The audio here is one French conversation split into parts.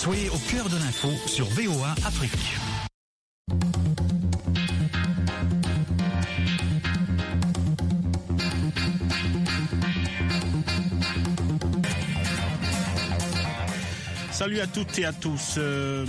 Soyez au cœur de l'info sur VOA Afrique. Salut à toutes et à tous.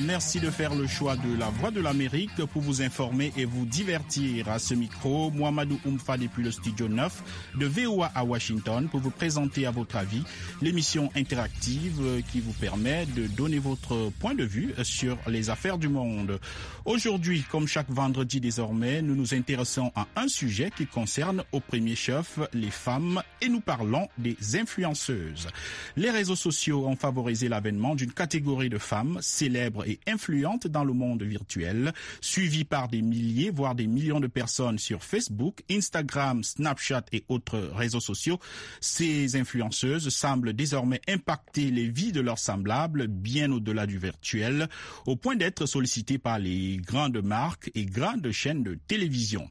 Merci de faire le choix de la Voix de l'Amérique pour vous informer et vous divertir. À ce micro, Mohamedou Oumfa depuis le studio 9 de VOA à Washington pour vous présenter à votre avis l'émission interactive qui vous permet de donner votre point de vue sur les affaires du monde. Aujourd'hui, comme chaque vendredi désormais, nous nous intéressons à un sujet qui concerne au premier chef les femmes et nous parlons des influenceuses. Les réseaux sociaux ont favorisé l'avènement d'une catégorie de femmes célèbres et influentes dans le monde virtuel, suivies par des milliers, voire des millions de personnes sur Facebook, Instagram, Snapchat et autres réseaux sociaux. Ces influenceuses semblent désormais impacter les vies de leurs semblables bien au-delà du virtuel, au point d'être sollicitées par les grandes marques et grandes chaînes de télévision.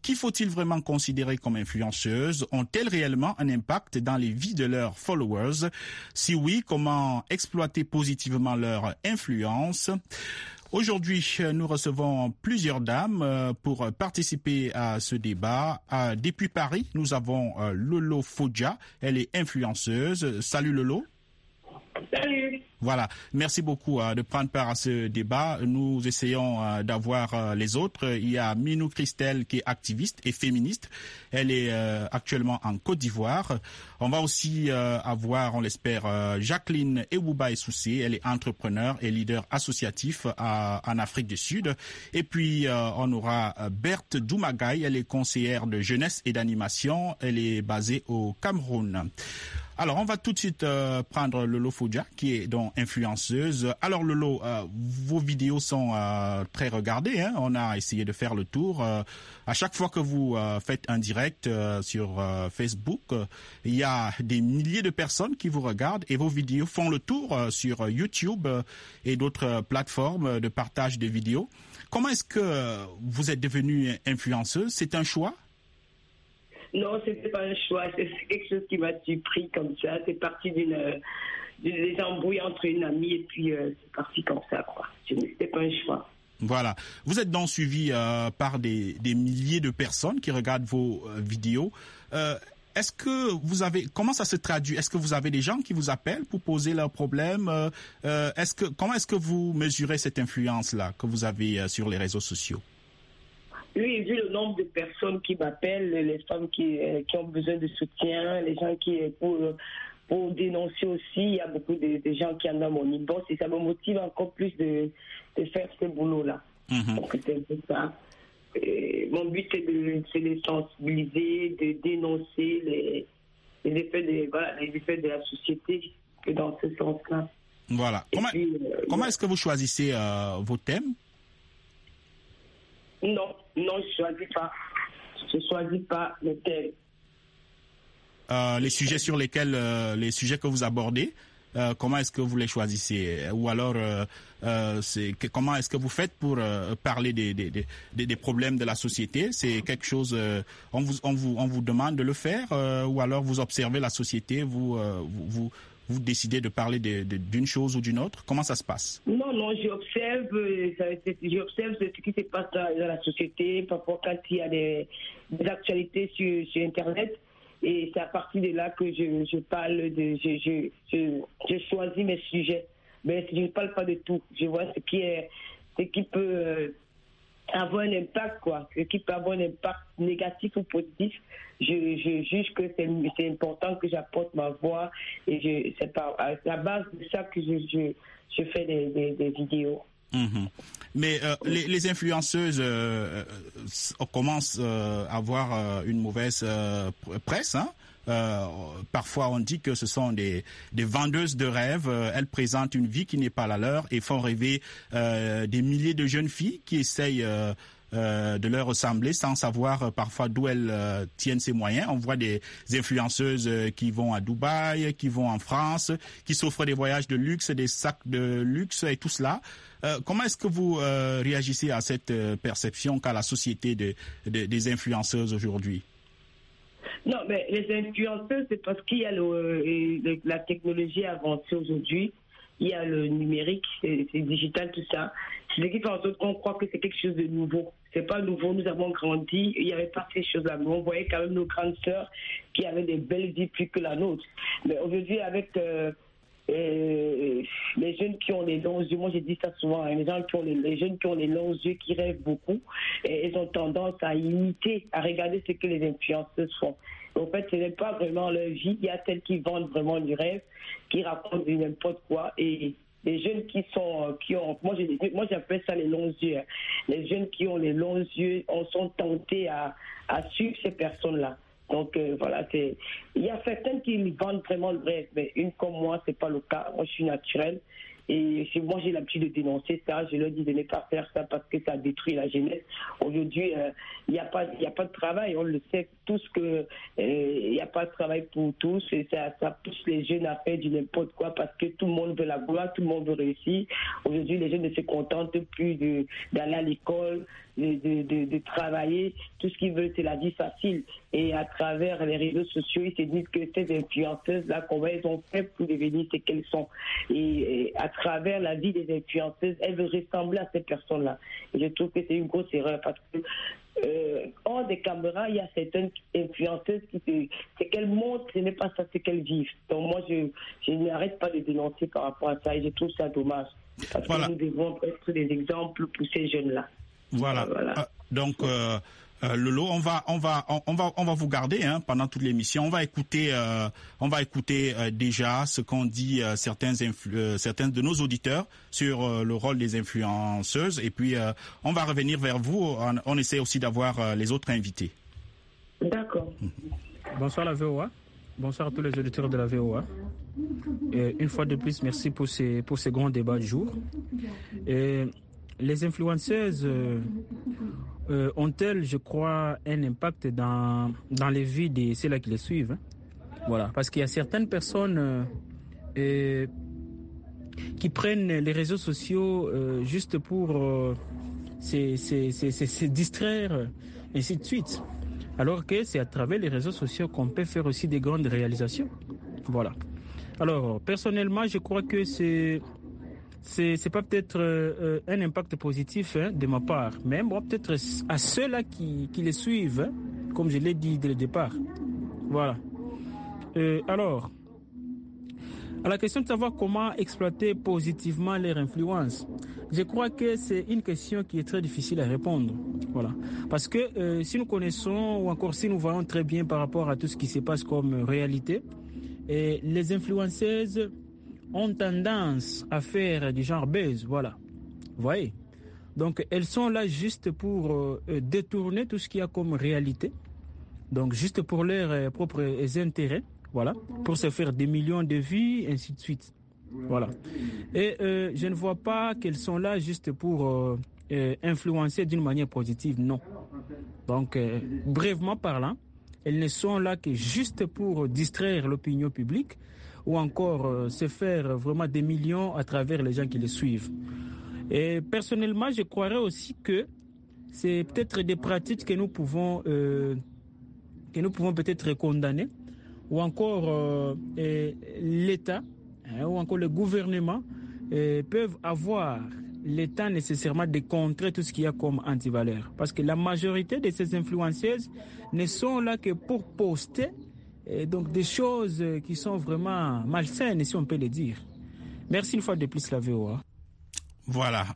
Qui faut-il vraiment considérer comme influenceuses? Ont-elles réellement un impact dans les vies de leurs followers? Si oui, comment exploiter positivement leur influence? Aujourd'hui, nous recevons plusieurs dames pour participer à ce débat. Depuis Paris, nous avons Lolo Fodja. Elle est influenceuse. Salut Lolo. Salut. Voilà, merci beaucoup de prendre part à ce débat. Nous essayons d'avoir les autres. Il y a Minou Christelle qui est activiste et féministe. Elle est actuellement en Côte d'Ivoire. On va aussi avoir, on l'espère, Jacqueline Ewouba Essoussé. Elle est entrepreneur et leader associatif en Afrique du Sud. Et puis, on aura Berthe Doumagaï. Elle est conseillère de jeunesse et d'animation. Elle est basée au Cameroun. Alors, on va tout de suite prendre Lolo Fodja, qui est donc influenceuse. Alors, Lolo, vos vidéos sont très regardées. Hein? On a essayé de faire le tour. À chaque fois que vous faites un direct sur Facebook, il y a des milliers de personnes qui vous regardent et vos vidéos font le tour sur YouTube et d'autres plateformes de partage de vidéos. Comment est-ce que vous êtes devenue influenceuse? C'est un choix? Non, c'était pas un choix, c'est quelque chose qui m'a surpris comme ça. C'est parti des embrouilles entre une amie et puis c'est parti comme ça, quoi. C'était pas un choix. Voilà. Vous êtes donc suivi par des milliers de personnes qui regardent vos vidéos. Est-ce que vous avez, comment ça se traduit? Est-ce que vous avez des gens qui vous appellent pour poser leurs problèmes? Comment est-ce que vous mesurez cette influence-là que vous avez sur les réseaux sociaux? Oui, vu le nombre de personnes qui m'appellent, les femmes qui ont besoin de soutien, les gens qui pour dénoncer aussi, il y a beaucoup de gens qui en ont mon inbox et ça me motive encore plus de faire ce boulot-là. Donc c'est un peu ça. Et mon but c'est de sensibiliser, de dénoncer les effets de la société que dans ce sens-là. Voilà. Comment est-ce que vous choisissez vos thèmes? Non, je ne choisis pas. Je ne choisis pas le thème. Les sujets sur lesquels, les sujets que vous abordez, comment est-ce que vous les choisissez? Ou alors, comment est-ce que vous faites pour parler des problèmes de la société? C'est quelque chose, on vous demande de le faire, ou alors vous observez la société, vous décidez de parler d'une chose ou d'une autre? Comment ça se passe? Non, j'observe ce qui se passe dans la société, parfois quand il y a des actualités sur Internet. Et c'est à partir de là que je parle, je choisis mes sujets. Mais je ne parle pas de tout. Je vois ce qui peut avoir un impact, quoi. Ce qui peut avoir un impact négatif ou positif. Je juge que c'est important que j'apporte ma voix et c'est à la base de ça que je fais des vidéos. Mais les influenceuses commencent à avoir une mauvaise presse, hein? Parfois on dit que ce sont des vendeuses de rêves. Elles présentent une vie qui n'est pas la leur et font rêver des milliers de jeunes filles qui essayent de leur ressembler sans savoir parfois d'où elles tiennent ces moyens. On voit des influenceuses qui vont à Dubaï, qui vont en France, qui s'offrent des voyages de luxe, des sacs de luxe et tout cela. Comment est-ce que vous réagissez à cette perception qu'a la société des influenceuses aujourd'hui? Non, mais les influenceuses, c'est parce qu'il y a la technologie avancée aujourd'hui. il y a le numérique, c'est digital, tout ça. C'est ce qui fait en sorte qu'on croit que c'est quelque chose de nouveau. C'est pas nouveau, nous avons grandi, il n'y avait pas ces choses-là. Mais on voyait quand même nos grandes sœurs qui avaient des belles vies plus que la nôtre. Mais aujourd'hui, avec les jeunes qui ont les longs yeux, moi j'ai dit ça souvent, hein, les jeunes qui ont les longs yeux, qui rêvent beaucoup, et ils ont tendance à imiter, à regarder ce que les influenceuses font. En fait, ce n'est pas vraiment leur vie. Il y a celles qui vendent vraiment du rêve, qui racontent du n'importe quoi. Et les jeunes moi j'appelle ça les longs yeux. Les jeunes qui ont les longs yeux, sont tentés à suivre ces personnes-là. Donc voilà, il y a certaines qui vendent vraiment le rêve, mais une comme moi, c'est pas le cas. Moi, je suis naturelle. Et moi, j'ai l'habitude de dénoncer ça. Je leur dis de ne pas faire ça parce que ça détruit la jeunesse. Aujourd'hui, il n'y a pas de travail. On le sait tous que il n'y a pas de travail pour tous. Et ça pousse les jeunes à faire du n'importe quoi parce que tout le monde veut la gloire, tout le monde veut réussir. Aujourd'hui, les jeunes ne se contentent plus d'aller à l'école, de travailler. Tout ce qu'ils veulent, c'est la vie facile. Et à travers les réseaux sociaux, ils se disent que ces influenceuses-là, comment elles ont fait pour devenir ce qu'elles sont. Et à travers la vie des influenceuses, elles veulent ressembler à ces personnes-là. Et je trouve que c'est une grosse erreur parce que hors des caméras, il y a certaines influenceuses ce qu'elles montrent, ce n'est pas ça ce qu'elles vivent. Donc moi, je n'arrête pas de dénoncer par rapport à ça et je trouve ça dommage. Parce que nous devons être des exemples pour ces jeunes-là. Voilà. Donc, Lolo, on va vous garder pendant toute l'émission. On va écouter déjà ce qu'ont dit certains de nos auditeurs sur le rôle des influenceuses. Et puis, on va revenir vers vous. On essaie aussi d'avoir les autres invités. D'accord. Bonsoir la VOA. Bonsoir à tous les auditeurs de la VOA. Et une fois de plus, merci pour ces grands débats du jour. Et les influenceuses ont-elles, je crois, un impact dans les vies de ceux-là qui les suivent. Voilà, parce qu'il y a certaines personnes qui prennent les réseaux sociaux juste pour se distraire, ainsi de suite. Alors que c'est à travers les réseaux sociaux qu'on peut faire aussi des grandes réalisations. Voilà. Alors, personnellement, je crois que c'est pas peut-être un impact positif de ma part, mais bon, peut-être à ceux-là qui les suivent, comme je l'ai dit dès le départ. Voilà. Alors, à la question de savoir comment exploiter positivement leur influence, je crois que c'est une question qui est très difficile à répondre. Voilà. Parce que si nous connaissons, ou encore si nous voyons très bien par rapport à tout ce qui se passe comme réalité, les influenceuses ont tendance à faire du genre buzz, voilà. Vous voyez? Donc, elles sont là juste pour détourner tout ce qu'il y a comme réalité. Donc, juste pour leurs propres intérêts, voilà. Pour se faire des millions de vues, ainsi de suite. Voilà. Et je ne vois pas qu'elles sont là juste pour influencer d'une manière positive, non. Donc, brièvement parlant, elles ne sont là que juste pour distraire l'opinion publique ou encore se faire vraiment des millions à travers les gens qui les suivent. Et personnellement, je croirais aussi que c'est peut-être des pratiques que nous pouvons peut-être condamner, ou encore l'État, ou encore le gouvernement peuvent avoir l'État nécessairement de contrer tout ce qu'il y a comme antivaleur. Parce que la majorité de ces influenceuses ne sont là que pour poster donc des choses qui sont vraiment malsaines, si on peut le dire. Merci une fois de plus la VOA. Voilà,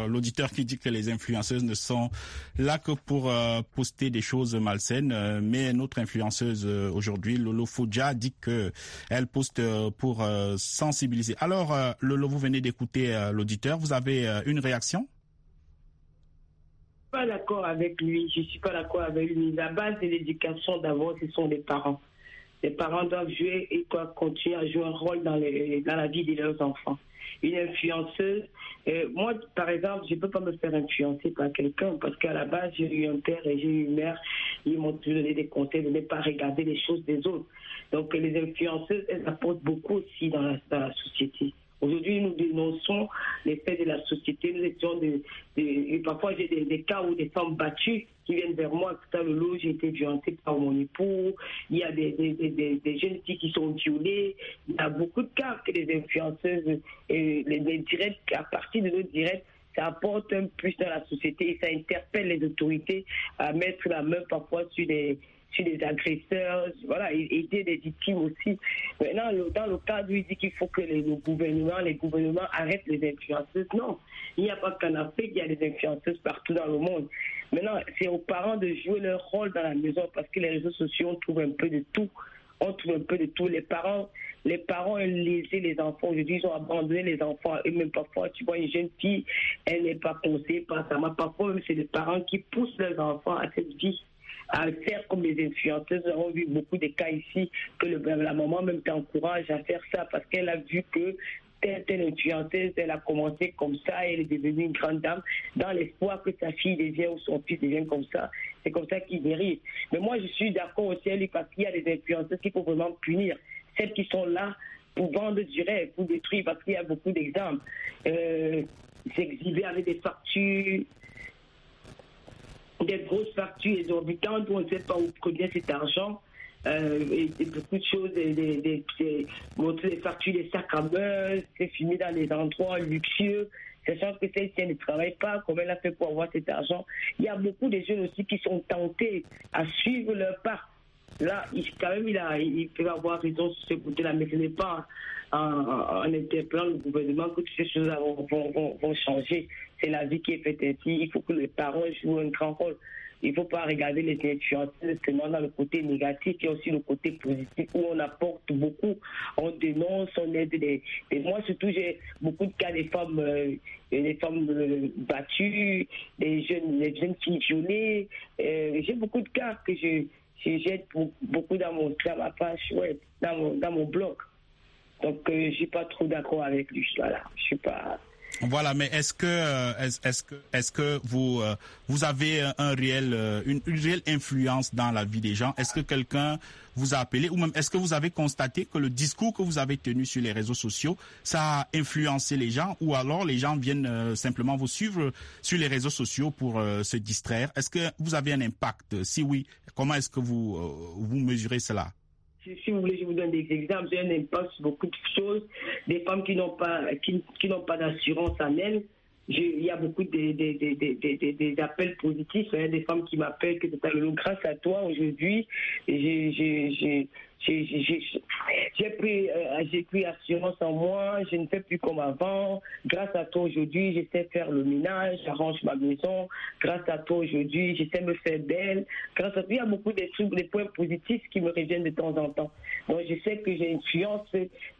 l'auditeur qui dit que les influenceuses ne sont là que pour poster des choses malsaines, mais notre influenceuse aujourd'hui, Lolo Fodja, dit que elle poste pour sensibiliser. Alors, Lolo, vous venez d'écouter l'auditeur, vous avez une réaction? Je ne suis pas d'accord avec lui, La base de l'éducation, d'abord, ce sont les parents. Les parents doivent jouer et doivent continuer à jouer un rôle dans la vie de leurs enfants. Une influenceuse, moi, par exemple, je ne peux pas me faire influencer par quelqu'un parce qu'à la base, j'ai eu un père et j'ai eu une mère. Ils m'ont toujours donné des conseils de ne pas regarder les choses des autres. Donc, les influenceuses, elles apportent beaucoup aussi dans la société. Aujourd'hui, nous dénonçons les faits de la société. Nous étions parfois, j'ai des cas où des femmes battues qui viennent vers moi. Tout à l'heure, j'ai été violentée par mon époux. Il y a des jeunes filles qui sont violées. Il y a beaucoup de cas que les influenceuses, les directs, à partir de nos directs, ça apporte un plus dans la société et ça interpelle les autorités à mettre la main parfois sur des agresseurs, voilà, aider les victimes aussi. Maintenant, dans le cadre où il dit qu'il faut que les gouvernements arrêtent les influenceuses, non. Il n'y a pas qu'en Afrique, il y a des influenceuses partout dans le monde. Maintenant, c'est aux parents de jouer leur rôle dans la maison parce que les réseaux sociaux, on trouve un peu de tout. Les parents ont lésé les enfants. Aujourd'hui, ils ont abandonné les enfants. Et même parfois, tu vois, une jeune fille, elle n'est pas conseillée par sa mère. Parfois, même, c'est les parents qui poussent leurs enfants à cette vie, à faire comme les influenceuses. Nous avons vu beaucoup de cas ici que la maman même t'encourage à faire ça parce qu'elle a vu que telle influenceuse, elle a commencé comme ça, elle est devenue une grande dame dans l'espoir que sa fille devienne ou son fils devienne comme ça. C'est comme ça qu'il dérive. Mais moi, je suis d'accord aussi avec lui parce qu'il y a des influenceuses qu'il faut vraiment punir. Celles qui sont là pour vendre du rêve, pour détruire, parce qu'il y a beaucoup d'exemples. S'exhiber avec des factures, des grosses factures exorbitantes où on ne sait pas où provient cet argent. Et beaucoup de choses, montrer les factures des sacs à main, c'est filmé dans des endroits luxueux, sachant que celle-ci ne travaille pas, comment elle a fait pour avoir cet argent. Il y a beaucoup de jeunes aussi qui sont tentés à suivre leur pas. Là, quand même, il peut avoir raison sur ce côté-là, mais ce n'est pas en interpellant le gouvernement que toutes ces choses-là vont changer. C'est la vie qui est faite ainsi. Il faut que les parents jouent un grand rôle. Il ne faut pas regarder les influenceurs seulement dans le côté négatif, il y a aussi le côté positif où on apporte beaucoup, on dénonce, on aide moi surtout j'ai beaucoup de cas des femmes battues, des jeunes filles violées. J'ai beaucoup de cas que j'aide beaucoup dans ma page web, dans mon blog. Donc je suis pas trop d'accord avec lui. Voilà, je suis pas. Voilà, mais est-ce que vous avez une réelle influence dans la vie des gens? Est-ce que quelqu'un vous a appelé ou même est-ce que vous avez constaté que le discours que vous avez tenu sur les réseaux sociaux, ça a influencé les gens ou alors les gens viennent simplement vous suivre sur les réseaux sociaux pour se distraire? Est-ce que vous avez un impact? Si oui, comment est-ce que vous mesurez cela? Si vous voulez, je vous donne des exemples. J'ai un impact sur beaucoup de choses. Des femmes qui n'ont pas d'assurance en elles. Il y a beaucoup des appels positifs. Il y a des femmes qui m'appellent que grâce à toi aujourd'hui, j'ai pris assurance en moi, je ne fais plus comme avant. Grâce à toi aujourd'hui, je sais faire le ménage, j'arrange ma maison. Grâce à toi aujourd'hui, je sais me faire belle. Grâce à toi, il y a beaucoup de trucs, des points positifs qui me reviennent de temps en temps. Donc je sais que j'influence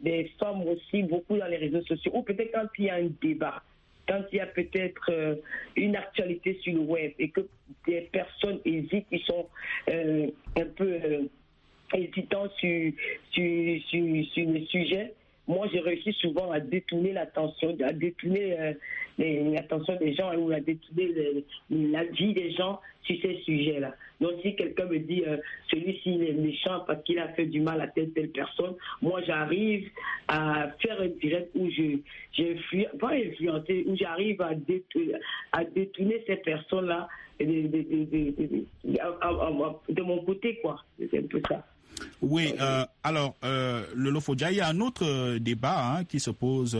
des femmes aussi beaucoup dans les réseaux sociaux. Ou peut-être quand il y a un débat, quand il y a peut-être une actualité sur le web et que des personnes hésitent, ils sont un peu hésitants sur le sujet, moi j'ai réussi souvent à détourner l'attention, l'attention des gens ou à détourner la vie des gens sur ces sujets-là. Donc si quelqu'un me dit celui-ci il est méchant parce qu'il a fait du mal à telle personne, moi j'arrive à faire un direct où où j'arrive à détourner ces personnes-là de mon côté, quoi. C'est un peu ça. Oui, alors, le Lofodja, il y a un autre débat qui se pose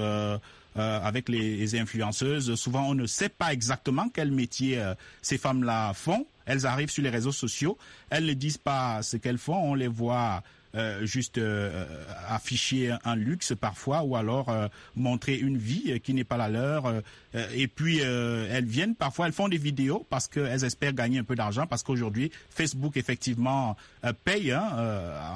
avec les influenceuses. Souvent, on ne sait pas exactement quel métier ces femmes-là font. Elles arrivent sur les réseaux sociaux, elles ne disent pas ce qu'elles font, on les voit juste afficher un luxe parfois ou alors montrer une vie qui n'est pas la leur et puis elles font des vidéos parce qu'elles espèrent gagner un peu d'argent parce qu'aujourd'hui Facebook effectivement paye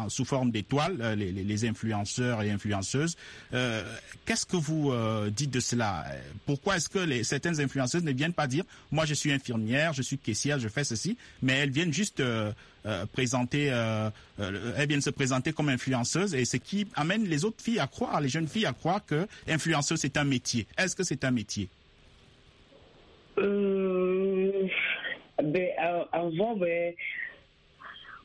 sous forme d'étoiles les influenceurs et influenceuses. Qu'est-ce que vous dites de cela? Pourquoi est-ce que certaines influenceuses ne viennent pas dire moi je suis infirmière, je suis caissière, je fais ceci, mais elles viennent juste elles viennent se présenter comme influenceuses et ce qui amène les autres filles à croire, les jeunes filles à croire que influenceuse c'est un métier. Est-ce que c'est un métier? Avant,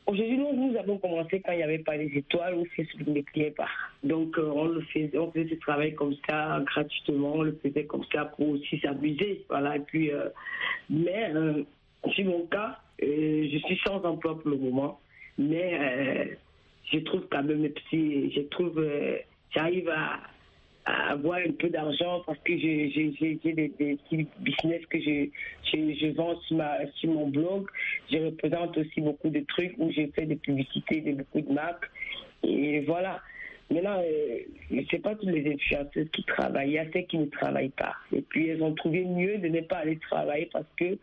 Aujourd'hui, nous avons commencé quand il n'y avait pas les étoiles ou Facebook ne cliquait pas. Donc, on faisait ce travail comme ça, gratuitement, on le faisait comme ça pour aussi s'amuser. Voilà. Et puis, mais, sur mon cas, je suis sans emploi pour le moment, mais je trouve quand même, j'arrive à avoir un peu d'argent parce que j'ai des petits business que je vends sur mon blog. Je représente aussi beaucoup de trucs où j'ai fait des publicités de beaucoup de marques. Et voilà. Maintenant, c'est pas toutes les influenceuses qui travaillent. Il y a celles qui ne travaillent pas. Et puis, elles ont trouvé mieux de ne pas aller travailler parce que,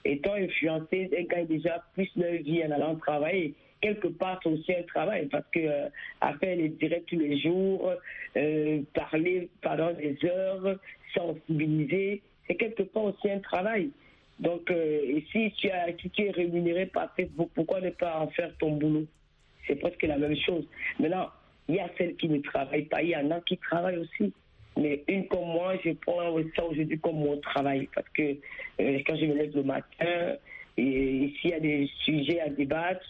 étant influenceuses, elles gagnent déjà plus leur vie en allant travailler. Quelque part, c'est aussi un travail parce que à faire les directs tous les jours, parler pendant des heures, sensibiliser, c'est quelque part aussi un travail. Donc, si tu es rémunéré par Facebook, pourquoi ne pas en faire ton boulot? C'est presque la même chose. Maintenant, il y a celles qui ne travaillent pas, il y en a qui travaillent aussi. Mais une comme moi, je prends ça aujourd'hui comme mon travail parce que quand je me lève le matin, et s'il y a des sujets à débattre,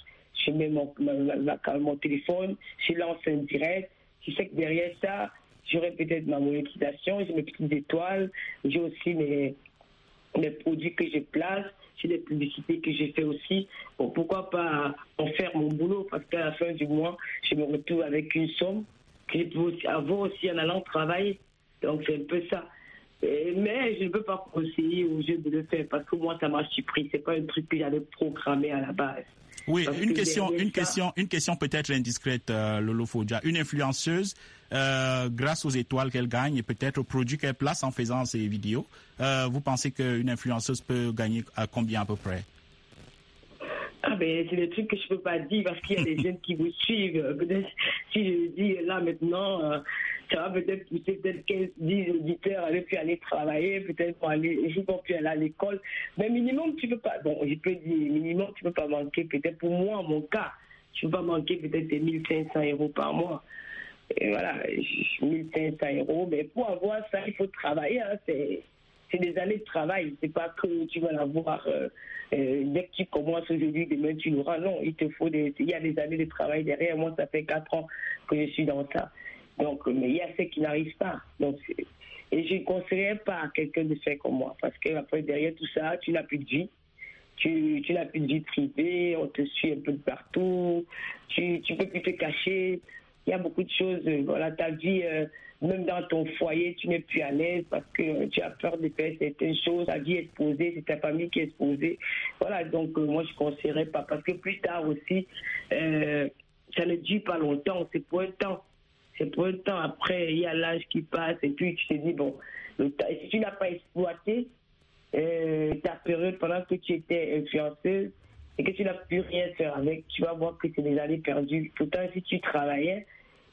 je mets mon téléphone, je lance un direct. Je sais que derrière ça, j'aurai peut-être ma monétisation, j'ai mes petites étoiles, j'ai aussi mes produits que je place, j'ai des publicités que j'ai fait aussi. Bon, pourquoi pas en faire mon boulot? Parce qu'à la fin du mois, je me retrouve avec une somme que je peux avoir aussi en allant travailler. Donc c'est un peu ça. Mais je ne peux pas conseiller aux jeunes de le faire parce que moi, ça m'a surpris. C'est pas un truc que j'avais programmé à la base. Oui, une question peut-être indiscrète, Lolo Fodja. Une influenceuse, grâce aux étoiles qu'elle gagne et peut-être aux produits qu'elle place en faisant ses vidéos, vous pensez qu'une influenceuse peut gagner à combien à peu près? Ah ben, c'est des trucs que je peux pas dire parce qu'il y a des jeunes qui vous suivent. Peut-être si je dis là maintenant, ça va peut-être pousser peut-être 15-10 auditeurs à ne plus aller travailler, peut-être pour aller, je ne peux plus aller à l'école. Mais minimum, tu peux pas, bon, je peux dire, minimum, tu peux pas manquer, peut-être pour moi, en mon cas, je peux pas manquer peut-être des 1500 € par mois. Et voilà, 1500 €, mais pour avoir ça, il faut travailler, hein, c'est des années de travail, c'est pas que tu vas l'avoir dès que tu commences aujourd'hui, demain tu l'auras. Non, il y a des années de travail derrière. Moi, ça fait 4 ans que je suis dans ça. Donc, mais il y a ceux qui n'arrivent pas. Donc, et je ne conseillerais pas à quelqu'un de faire comme moi, parce qu'après, derrière tout ça, tu n'as plus de vie. Tu n'as plus de vie privée, on te suit un peu de partout, tu peux plus te cacher. Il y a beaucoup de choses. Voilà, ta vie, même dans ton foyer, tu n'es plus à l'aise parce que tu as peur de faire certaines choses. Ta vie est exposée, c'est ta famille qui est exposée. Voilà, donc moi, je ne conseillerais pas parce que plus tard aussi, ça ne dure pas longtemps, c'est pour un temps. C'est pour un temps. Après, il y a l'âge qui passe et puis tu te dis, bon, si tu n'as pas exploité ta période pendant que tu étais influenceuse et que tu n'as plus rien faire avec, tu vas voir que c'est des années perdues. Pourtant, si tu travaillais,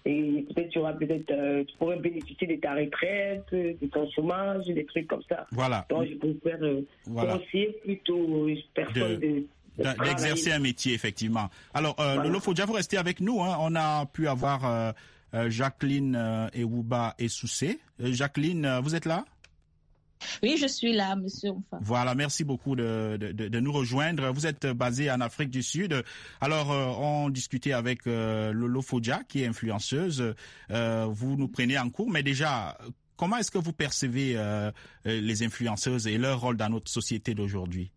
et peut-être tu pourrais bénéficier de ta retraite, de ton chômage, des trucs comme ça. Voilà. Donc, je préfère conseiller plutôt aux personnes d'exercer un métier, effectivement. Alors, Lolo Fodja, vous restez avec nous. Hein. On a pu avoir Jacqueline Ewuba Essoussé. Jacqueline, vous êtes là? Oui, je suis là, monsieur. Enfin. Voilà, merci beaucoup de nous rejoindre. Vous êtes basé en Afrique du Sud. Alors, on discutait avec Lolo Fodja, qui est influenceuse. Vous nous prenez en cours, mais déjà, comment est-ce que vous percevez les influenceuses et leur rôle dans notre société d'aujourd'hui?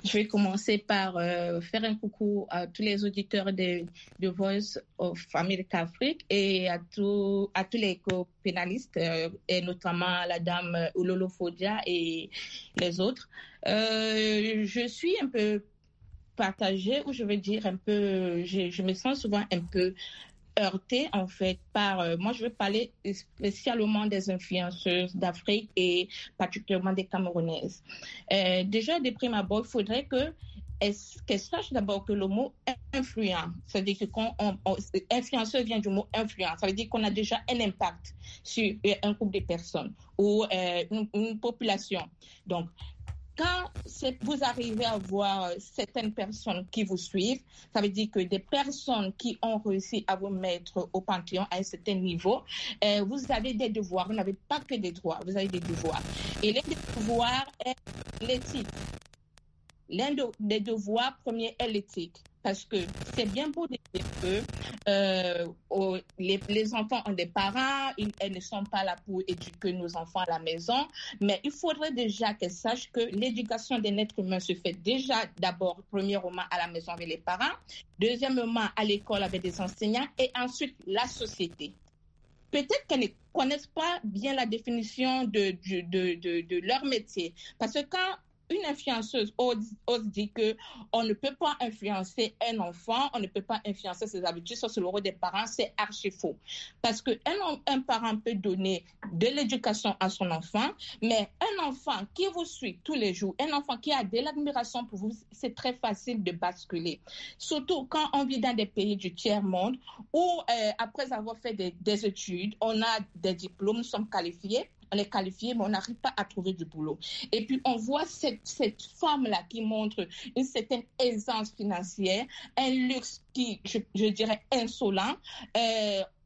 Je vais commencer par faire un coucou à tous les auditeurs de Voice of America Afrique et à tous les co-pénalistes, et notamment à la dame Lolo Fodja et les autres. Je suis un peu partagée, ou je veux dire un peu, je me sens souvent un peu heurtée en fait par, moi je veux parler spécialement des influenceuses d'Afrique et particulièrement des Camerounaises. Déjà de prime abord, il faudrait qu'elles sachent d'abord que le mot influent, c'est-à-dire que quand influenceur vient du mot influence, ça veut dire qu'on a déjà un impact sur un groupe de personnes ou une population. Donc, quand vous arrivez à voir certaines personnes qui vous suivent, ça veut dire que des personnes qui ont réussi à vous mettre au panthéon à un certain niveau, vous avez des devoirs, vous n'avez pas que des droits, vous avez des devoirs. Et l'un des devoirs est l'éthique. L'un des devoirs premiers est l'éthique. Parce que c'est bien beau de dire que les enfants ont des parents, elles ne sont pas là pour éduquer nos enfants à la maison, mais il faudrait déjà qu'elles sachent que l'éducation d'un être humain se fait déjà d'abord, premièrement, à la maison avec les parents, deuxièmement, à l'école avec des enseignants et ensuite la société. Peut-être qu'elles ne connaissent pas bien la définition de leur métier. Parce que quand une influenceuse ose dire qu'on ne peut pas influencer un enfant, on ne peut pas influencer ses habitudes sur le rôle des parents, c'est archi faux. Parce qu'un parent peut donner de l'éducation à son enfant, mais un enfant qui vous suit tous les jours, un enfant qui a de l'admiration pour vous, c'est très facile de basculer. Surtout quand on vit dans des pays du tiers-monde où, après avoir fait des études, on a des diplômes, nous sommes qualifiés, on est qualifié, mais on n'arrive pas à trouver du boulot. Et puis, on voit cette femme-là qui montre une certaine aisance financière, un luxe qui, je dirais, insolent.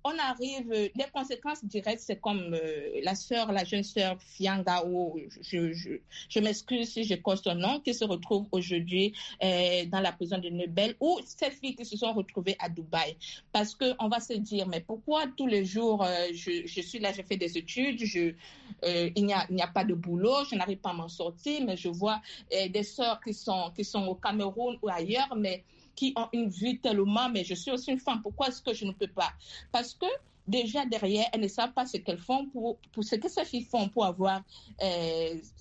On arrive, les conséquences directes, c'est comme la jeune sœur Fianga, ou je m'excuse si je cause son nom, qui se retrouve aujourd'hui dans la prison de Nebel, ou ces filles qui se sont retrouvées à Dubaï. Parce qu'on va se dire, mais pourquoi tous les jours, je suis là, j'ai fait des études, il n'y a pas de boulot, je n'arrive pas à m'en sortir, mais je vois des sœurs qui sont au Cameroun ou ailleurs, mais qui ont une vie tellement, mais je suis aussi une femme, pourquoi est-ce que je ne peux pas? Parce que déjà derrière, elles ne savent pas ce qu'elles font pour ce que ces filles font pour avoir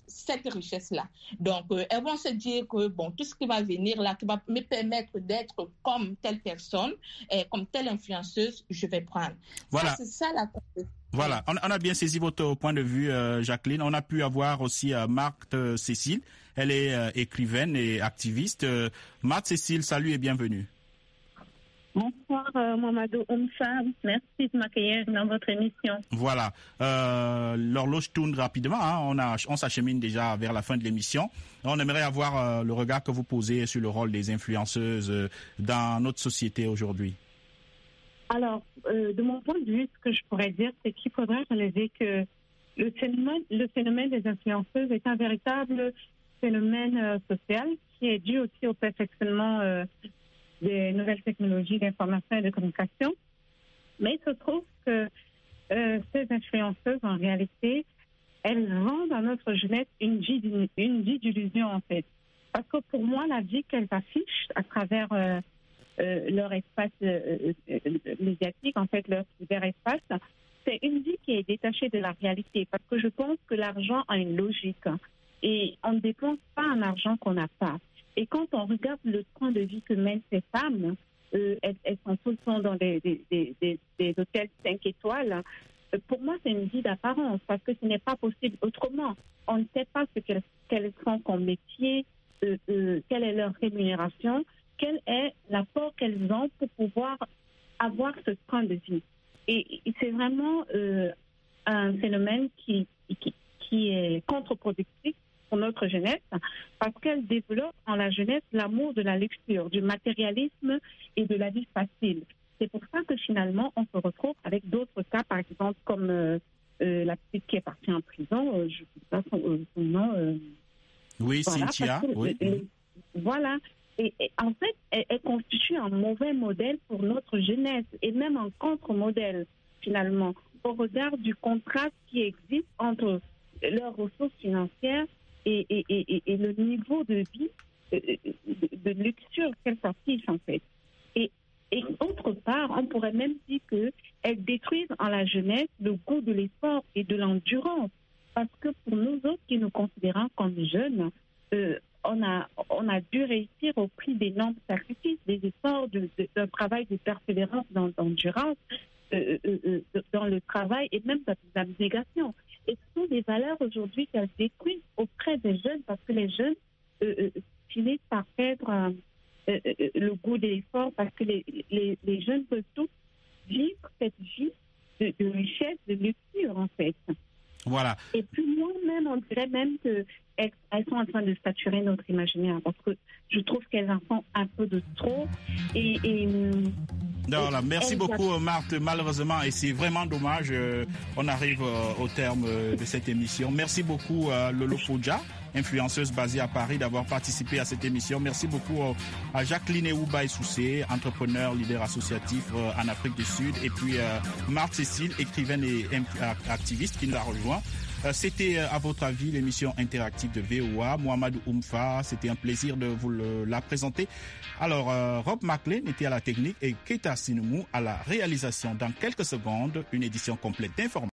cette richesse-là. Donc, elles vont se dire que, bon, tout ce qui va venir là, qui va me permettre d'être comme telle personne, comme telle influenceuse, je vais prendre. Voilà. Ça, c'est ça la conception. Voilà, on a bien saisi votre point de vue, Jacqueline. On a pu avoir aussi Marthe Cécile. Elle est écrivaine et activiste. Marthe Cécile, salut et bienvenue. Bonsoir, Mamadou Oumfa. Merci de m'accueillir dans votre émission. Voilà. L'horloge tourne rapidement. Hein. On s'achemine déjà vers la fin de l'émission. On aimerait avoir le regard que vous posez sur le rôle des influenceuses dans notre société aujourd'hui. Alors, de mon point de vue, ce que je pourrais dire, c'est qu'il faudrait réaliser que le phénomène des influenceuses est un véritable phénomène social qui est dû aussi au perfectionnement des nouvelles technologies d'information et de communication. Mais il se trouve que ces influenceuses, en réalité, elles rendent à notre jeunesse une vie d'illusion, en fait. Parce que pour moi, la vie qu'elles affichent à travers leur espace médiatique, en fait, leur cyberespace, c'est une vie qui est détachée de la réalité. Parce que je pense que l'argent a une logique. Et on ne dépense pas un argent qu'on n'a pas. Et quand on regarde le train de vie que mènent ces femmes, elles sont tout le temps dans des hôtels 5 étoiles. Pour moi, c'est une vie d'apparence parce que ce n'est pas possible autrement. On ne sait pas ce qu'elles font comme métier, quelle est leur rémunération, quel est l'apport qu'elles ont pour pouvoir avoir ce train de vie. Et c'est vraiment un phénomène qui est contre-productif pour notre jeunesse, parce qu'elle développe en la jeunesse l'amour de la lecture, du matérialisme et de la vie facile. C'est pour ça que finalement, on se retrouve avec d'autres cas, par exemple, comme la petite qui est partie en prison, je ne sais pas son nom. Oui, voilà, Cynthia. Oui. Voilà. Et en fait, elle constitue un mauvais modèle pour notre jeunesse et même un contre-modèle, finalement, au regard du contraste qui existe entre leurs ressources financières et le niveau de vie, de luxure qu'elles affichent, en fait. Et autre part, on pourrait même dire qu'elles détruisent en la jeunesse le goût de l'effort et de l'endurance. Parce que pour nous autres qui nous considérons comme jeunes, on a dû réussir au prix d'énormes sacrifices, des efforts, d'un travail de persévérance, d'endurance, dans le travail et même d'abnégation. Et ce sont des valeurs aujourd'hui qu'elles détruisent auprès des jeunes parce que les jeunes finissent par perdre le goût de l'effort parce que les jeunes peuvent tous vivre cette vie de richesse, de lecture en fait. Voilà. Et puis moi-même, on dirait même qu'elles sont en train de saturer notre imaginaire parce que je trouve qu'elles en font un peu de trop. Voilà, merci beaucoup Marthe, malheureusement, et c'est vraiment dommage, on arrive au terme de cette émission. Merci beaucoup Lolo Fodja. influenceuse basée à Paris, d'avoir participé à cette émission. Merci beaucoup à Jacqueline Eouba Soussé, entrepreneur, leader associatif en Afrique du Sud, et puis Marthe Cécile, écrivaine et activiste qui nous a rejoint. C'était à votre avis l'émission interactive de VOA. Mohamedou Oumfa, c'était un plaisir de vous la présenter. Alors, Rob McLean était à la technique et Keita Sinumu à la réalisation. Dans quelques secondes, une édition complète d'informations.